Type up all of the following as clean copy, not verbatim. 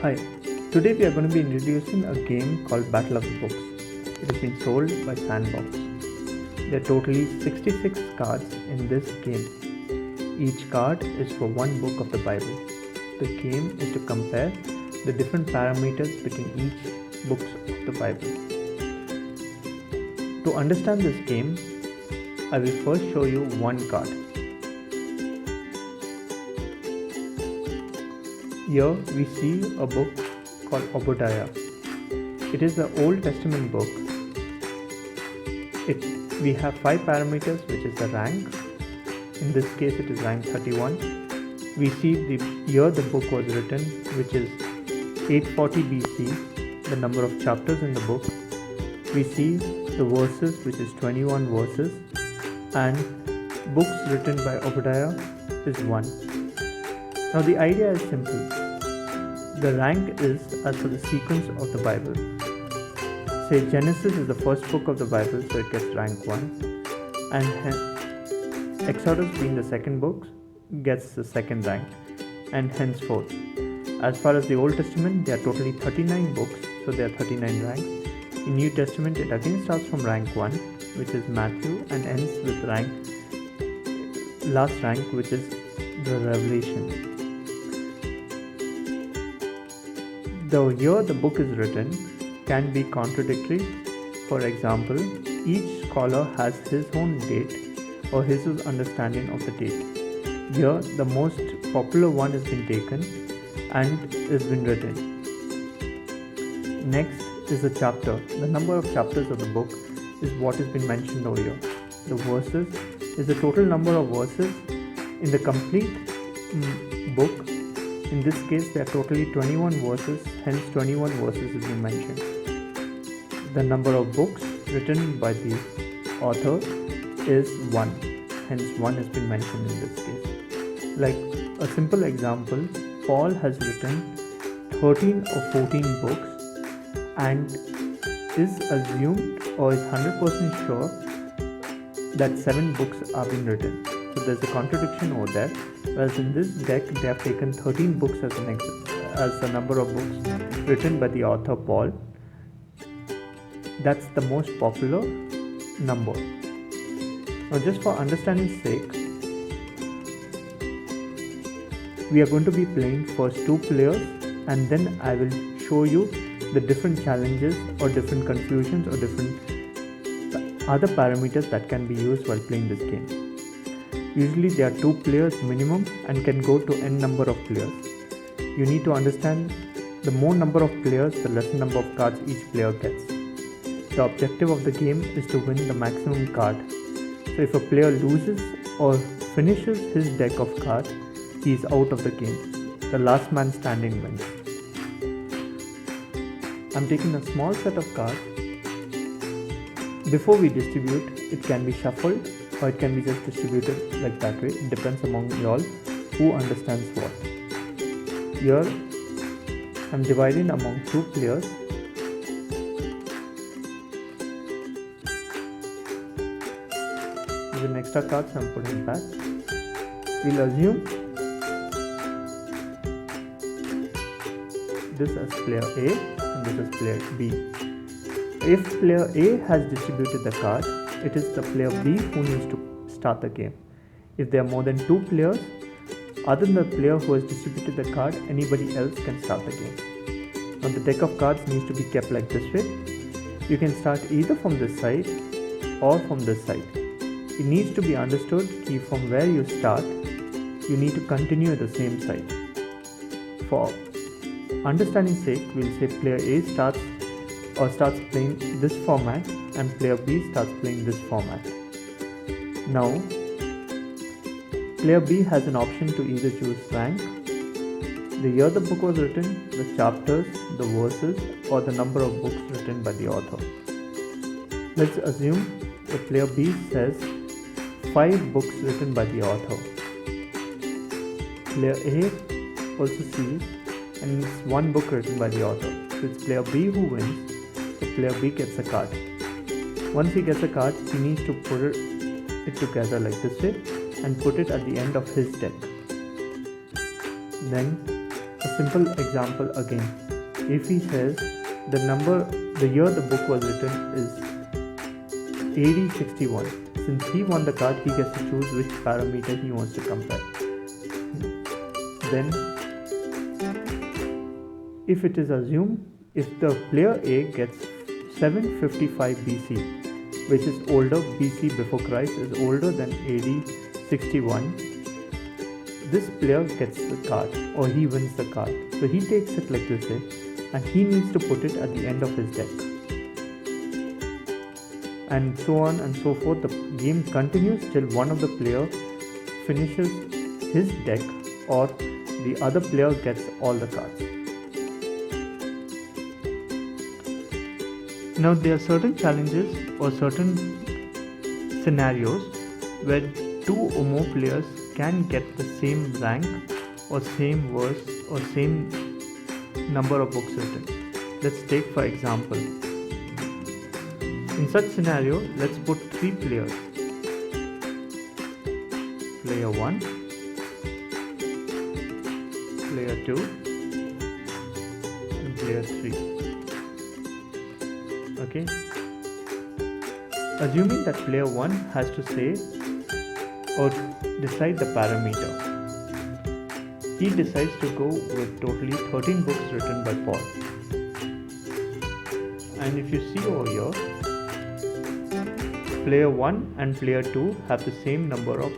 Hi, today we are going to be introducing a game called Battle of the Books. It has been sold by Sandbox. There are totally 66 cards in this game. Each card is for one book of the Bible. The game is to compare the different parameters between each books of the Bible. To understand this game, I will first show you one card. Here we see a book called Obadiah. It is the Old Testament book. We have 5 parameters, which is the rank. In this case it is rank 31. We see the year the book was written, which is 840 BC, the number of chapters in the book. We see the verses, which is 21 verses, and books written by Obadiah is 1. Now the idea is simple. The rank is as per the sequence of the Bible. Say Genesis is the first book of the Bible, so it gets rank 1, and Exodus being the second book gets the second rank, and henceforth. As far as the Old Testament, there are totally 39 books, so there are 39 ranks. In New Testament, it again starts from rank 1, which is Matthew, and ends with last rank, which is the Revelation. The year the book is written can be contradictory. For example, each scholar has his own date or his understanding of the date. Here, the most popular one has been taken and has been written. Next is the chapter. The number of chapters of the book is what has been mentioned over here. The verses is the total number of verses in the complete book. In this case, there are totally 21 verses, hence 21 verses has been mentioned. The number of books written by the author is 1, hence 1 has been mentioned in this case. Like a simple example, Paul has written 13 or 14 books and is assumed or is 100% sure that 7 books are being written. So there's a contradiction over there. Whereas in this deck, they have taken 13 books as the number of books written by the author Paul. That's the most popular number. Now, just for understanding's sake, we are going to be playing first 2 players, and then I will show you the different challenges or different confusions or different other parameters that can be used while playing this game. Usually there are 2 players minimum and can go to n number of players. You need to understand the more number of players, the lesser number of cards each player gets. The objective of the game is to win the maximum card. So if a player loses or finishes his deck of cards, he is out of the game. The last man standing wins. I'm taking a small set of cards. Before we distribute, it can be shuffled or it can be just distributed like that way. It depends among y'all who understands what. Here I'm dividing among 2 players. These are extra cards I'm putting back. We'll assume this as player A and this is player B. If player A has distributed the card, it is the player B who needs to start the game. If there are more than 2 players, other than the player who has distributed the card, anybody else can start the game. Now the deck of cards needs to be kept like this way. You can start either from this side or from this side. It needs to be understood that from where you start, you need to continue at the same side. For understanding's sake, we'll say player A starts playing this format and player B starts playing this format. Now, player B has an option to either choose rank, the year the book was written, the chapters, the verses, or the number of books written by the author. Let's assume the player B says 5 books written by the author. Player A also sees and it's 1 book written by the author. So it's player B who wins. So player B gets a card. Once he gets a card, he needs to put it together like this way and put it at the end of his deck. Then a simple example again. If he says the year the book was written is AD 61, since he won the card, he gets to choose which parameter he wants to compare. Then, if it is assumed, if the player A gets 755 BC, which is older, BC before Christ is older than AD 61, this player gets the card, or he wins the card. So he takes it like this way, and he needs to put it at the end of his deck. And so on and so forth. The game continues till one of the player finishes his deck or the other player gets all the cards. Now there are certain challenges or certain scenarios where two or more players can get the same rank or same verse or same number of books written. Let's take for example, in such scenario, let's put three players. Player 1, player 2 and player 3. Okay. Assuming that player 1 has to say or decide the parameter. He decides to go with totally 13 books written by Paul. And if you see over here, player 1 and player 2 have the same number of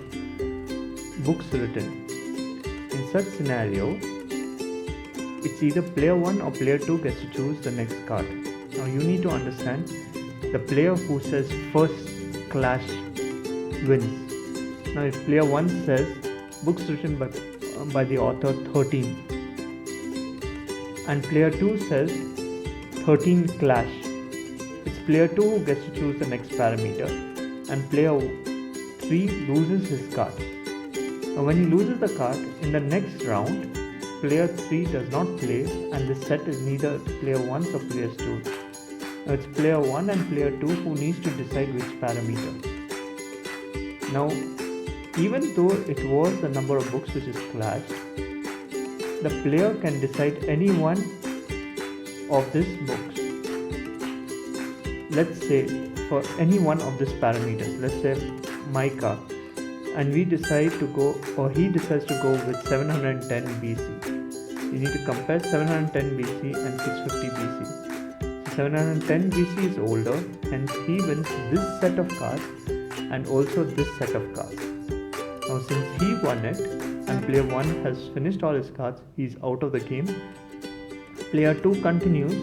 books written. In such scenario, it's either player 1 or player 2 gets to choose the next card. Now you need to understand, the player who says first clash wins. Now if player 1 says books written by the author 13 and player 2 says 13 clash, it's player 2 who gets to choose the next parameter and player 3 loses his card. Now when he loses the card, in the next round, player 3 does not play and the set is neither player 1's or player 2's. Now it's player 1 and player 2 who needs to decide which parameter. Now even though it was the number of books which is clashed, the player can decide any one of these books. Let's say for any one of these parameters, let's say Micah, and we decide to go, or he decides to go with 710 BC. You need to compare 710 BC and 650 BC. So 710 BC is older, hence he wins this set of cards and also this set of cards. Now since he won it and player 1 has finished all his cards, he is out of the game. Player 2 continues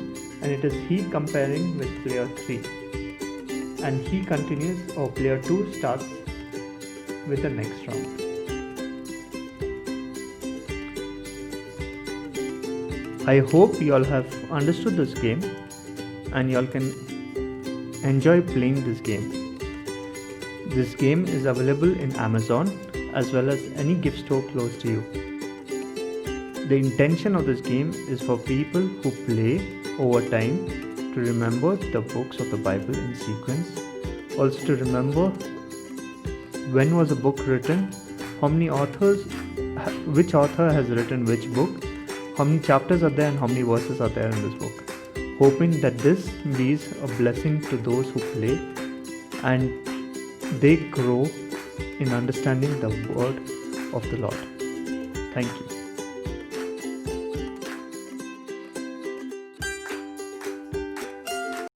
and it is he comparing with player 3. And he continues, or player 2 starts with the next round. I hope you all have understood this game and you all can enjoy playing this game. This game is available in Amazon as well as any gift store close to you. The intention of this game is for people who play over time to remember the books of the Bible in sequence, also to remember when was a book written, how many authors, which author has written which book, how many chapters are there and how many verses are there in this book. Hoping that this be a blessing to those who play and they grow in understanding the word of the Lord. Thank you.